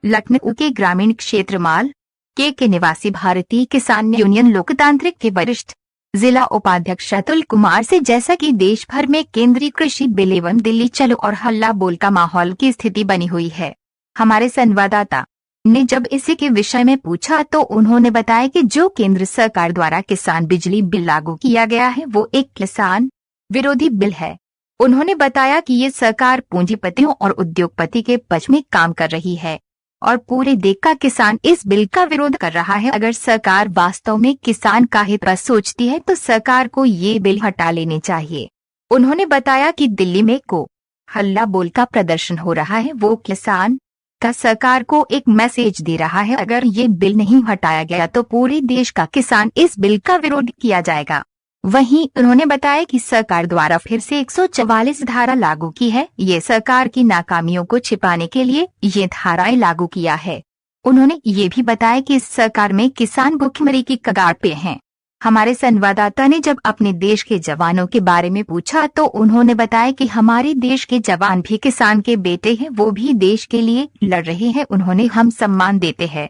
लखनऊ के ग्रामीण क्षेत्र माल के निवासी भारतीय किसान यूनियन लोकतांत्रिक के वरिष्ठ जिला उपाध्यक्ष अतुल कुमार से जैसा कि देश भर में केंद्रीय कृषि बिल एवं दिल्ली चलो और हल्ला बोल का माहौल की स्थिति बनी हुई है, हमारे संवाददाता ने जब इसी के विषय में पूछा तो उन्होंने बताया कि जो केंद्र सरकार द्वारा किसान बिजली बिल लागू किया गया है वो एक किसान विरोधी बिल है। उन्होंने बताया कि ये सरकार पूंजीपतियों और उद्योगपति के पक्ष में काम कर रही है और पूरे देश का किसान इस बिल का विरोध कर रहा है। अगर सरकार वास्तव में किसान का हित पर सोचती है तो सरकार को ये बिल हटा लेने चाहिए। उन्होंने बताया कि दिल्ली में को हल्ला बोल का प्रदर्शन हो रहा है वो किसान का सरकार को एक मैसेज दे रहा है। अगर ये बिल नहीं हटाया गया तो पूरे देश का किसान इस बिल का विरोध किया जाएगा। वहीं उन्होंने बताया कि सरकार द्वारा फिर से 144 धारा लागू की है। ये सरकार की नाकामियों को छिपाने के लिए ये धाराएं लागू किया है। उन्होंने ये भी बताया कि इस सरकार में किसान भूखमरी की कगार पे हैं। हमारे संवाददाता ने जब अपने देश के जवानों के बारे में पूछा तो उन्होंने बताया कि हमारे देश के जवान भी किसान के बेटे हैं, वो भी देश के लिए लड़ रहे हैं, उन्होंने हम सम्मान देते हैं।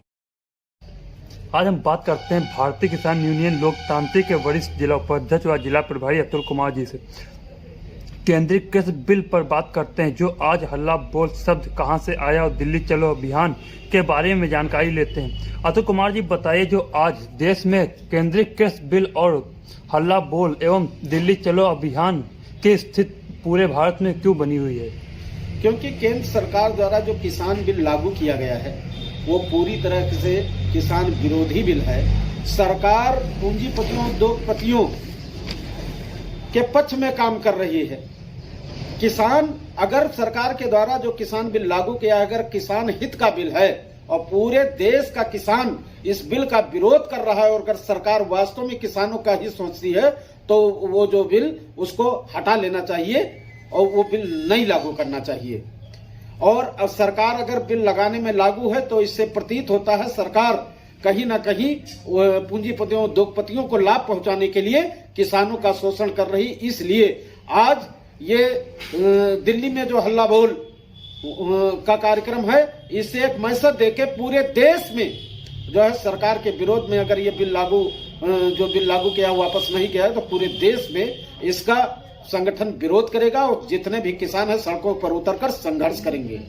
आज हम बात करते हैं भारतीय किसान यूनियन लोकतांत्रिक के वरिष्ठ जिला उपाध्यक्ष व जिला प्रभारी अतुल कुमार जी से। केंद्रीय कृषि बिल पर बात करते हैं जो आज हल्ला बोल शब्द कहां से आया और दिल्ली चलो अभियान के बारे में जानकारी लेते हैं। अतुल कुमार जी बताइए, जो आज देश में केंद्रीय कृषि बिल और हल्ला बोल एवं दिल्ली चलो अभियान की स्थिति पूरे भारत में क्यों बनी हुई है? क्योंकि केंद्र सरकार द्वारा जो किसान बिल लागू किया गया है वो पूरी तरह से किसान विरोधी बिल है। सरकार पूंजीपतियों उद्योगपतियों के पक्ष में काम कर रही है। किसान, अगर सरकार के द्वारा जो किसान बिल लागू किया, अगर किसान हित का बिल है और पूरे देश का किसान इस बिल का विरोध कर रहा है और अगर सरकार वास्तव में किसानों का ही सोचती है तो वो जो बिल उसको हटा लेना चाहिए और वो बिल नहीं लागू करना चाहिए। और सरकार अगर बिल लगाने में लागू है तो इससे प्रतीत होता है सरकार कहीं ना कहीं पूंजीपतियों उद्योगपतियों को लाभ पहुंचाने के लिए किसानों का शोषण कर रही। इसलिए आज ये दिल्ली में जो हल्ला बोल का कार्यक्रम है, इससे एक मैसेज देके पूरे देश में जो है सरकार के विरोध में, अगर ये बिल जो बिल लागू किया वापस नहीं किया है तो पूरे देश में इसका संगठन विरोध करेगा और जितने भी किसान हैं सड़कों पर उतरकर संघर्ष करेंगे।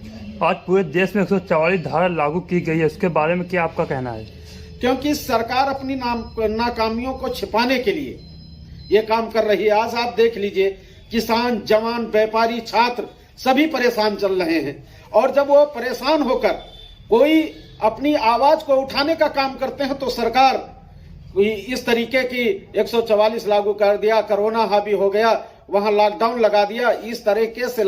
आज पूरे देश में 144 धारा लागू की गई है, इसके बारे में क्या आपका कहना है? क्योंकि सरकार अपनी नाकामियों को छिपाने के लिए ये काम कर रही है। आज आप देख लीजिए, किसान, जवान, व्यापारी, छात्र सभी परेशान चल रहे हैं और जब वो परेशान होकर कोई अपनी आवाज को उठाने का काम करते हैं तो सरकार इस तरीके की 144 लागू कर दिया, कोरोना हावी हो गया, वहां लॉकडाउन लगा दिया, इस तरीके से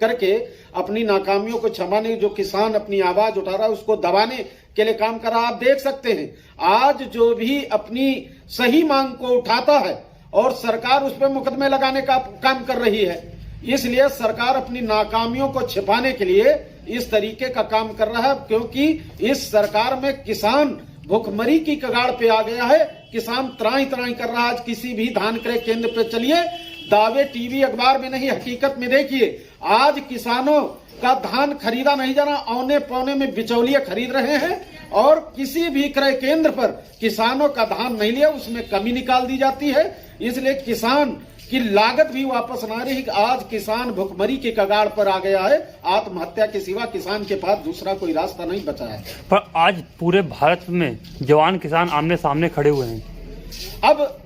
करके अपनी नाकामियों को छुपाने, जो किसान अपनी आवाज उठा रहा है उसको दबाने के लिए काम कर रहा है। आप देख सकते हैं आज जो भी अपनी सही मांग को उठाता है और सरकार उस पर मुकदमे लगाने का काम कर रही है। इसलिए सरकार अपनी नाकामियों को छिपाने के लिए इस तरीके का काम कर रहा है, क्योंकि इस सरकार में किसान भूखमरी की कगार पे आ गया है। किसान त्राही त्राही कर रहा है। आज किसी भी धान क्रय केंद्र पे चलिए, दावे टीवी अखबार में नहीं हकीकत में देखिए, आज किसानों का धान खरीदा नहीं जा रहा, औने पौने में बिचौलिए खरीद रहे हैं और किसी भी क्रय केंद्र पर किसानों का धान नहीं लिया, उसमें कमी निकाल दी जाती है। इसलिए किसान की लागत भी वापस ना रही। आज किसान भुखमरी के कगार पर आ गया है। आत्महत्या के सिवा किसान के पास दूसरा कोई रास्ता नहीं बचा है। पर आज पूरे भारत में जवान किसान आमने सामने खड़े हुए हैं। अब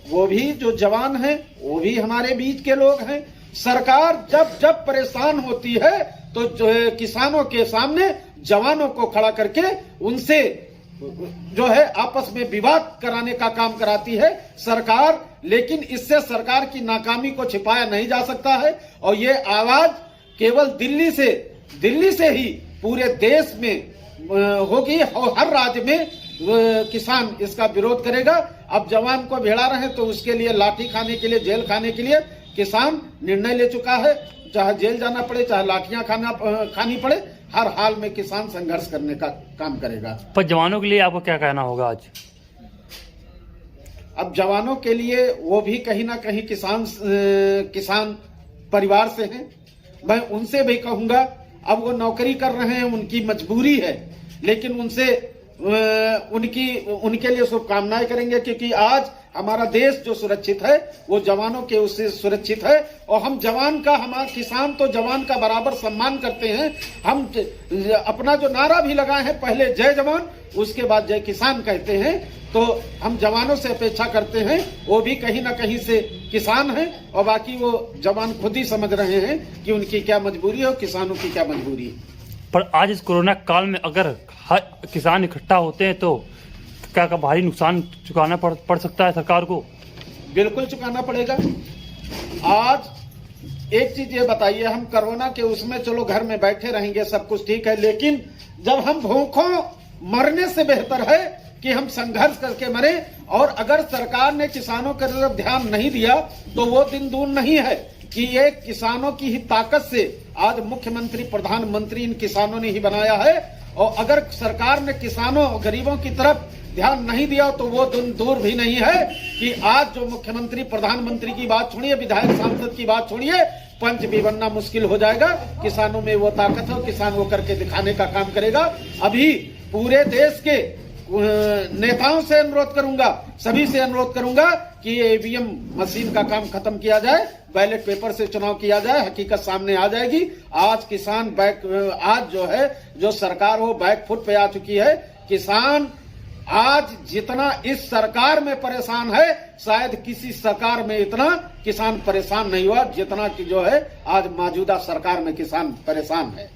वो भी जो जवान हैं वो भी हमारे बीच के लोग हैं। सरकार जब परेशान होती है तो जो है किसानों के सामने जवानों को खड़ा करके उनसे जो है आपस में विवाद कराने का काम कराती है सरकार। लेकिन इससे सरकार की नाकामी को छिपाया नहीं जा सकता है और ये आवाज केवल दिल्ली से ही पूरे देश में होगी और हर राज्य में किसान इसका विरोध करेगा। अब जवान को भिड़ा रहे तो उसके लिए लाठी खाने के लिए, जेल खाने के लिए किसान निर्णय ले चुका है। चाहे जेल जाना पड़े, चाहे लाठियां खानी पड़े, हर हाल में किसान संघर्ष करने का काम करेगा। पर जवानों के लिए आपको क्या कहना होगा आज? अब जवानों के लिए वो भी कहीं ना कहीं किसान परिवार से हैं। मैं उनसे भी कहूंगा, अब वो नौकरी कर रहे हैं, उनकी मजबूरी है, लेकिन उनसे उनके लिए शुभकामनाएं करेंगे, क्योंकि आज हमारा देश जो सुरक्षित है वो जवानों के उससे सुरक्षित है। और हम जवान का, हमारा किसान तो जवान का बराबर सम्मान करते हैं। हम अपना जो नारा भी लगाए हैं, पहले जय जवान उसके बाद जय किसान कहते हैं। तो हम जवानों से अपेक्षा करते हैं, वो भी कहीं ना कहीं से किसान हैं, और बाकी वो जवान खुद ही समझ रहे हैं कि उनकी क्या मजबूरी है और किसानों की क्या मजबूरी है। पर आज इस कोरोना काल में अगर हर किसान इकट्ठा होते हैं तो क्या भारी नुकसान चुकाना पड़ सकता है सरकार को? बिल्कुल चुकाना पड़ेगा। आज एक चीज ये बताइए, हम कोरोना के उसमें चलो घर में बैठे रहेंगे, सब कुछ ठीक है, लेकिन जब हम भूखों मरने से बेहतर है कि हम संघर्ष करके मरे। और अगर सरकार ने किसानों की तरफ ध्यान नहीं दिया तो वो दिन दूर नहीं है कि ये किसानों की ही ताकत से आज मुख्यमंत्री, प्रधानमंत्री इन किसानों ने ही बनाया है। और अगर सरकार ने किसानों, गरीबों की तरफ ध्यान नहीं दिया तो वो दिन दूर भी नहीं है कि आज जो मुख्यमंत्री, प्रधानमंत्री की बात छोड़िए, विधायक, सांसद की बात छोड़िए, पंच भी बनना मुश्किल हो जाएगा। किसानों में वो ताकत है, किसान वो करके दिखाने का काम करेगा। अभी पूरे देश के नेताओं से अनुरोध करूंगा, सभी से अनुरोध करूंगा कि ये ईवीएम मशीन का काम खत्म किया जाए, बैलेट पेपर से चुनाव किया जाए, हकीकत सामने आ जाएगी। आज किसान आज जो है, जो सरकार वो बैक फुट पे आ चुकी है। किसान आज जितना इस सरकार में परेशान है, शायद किसी सरकार में इतना किसान परेशान नहीं हुआ जितना कि जो है आज मौजूदा सरकार में किसान परेशान है।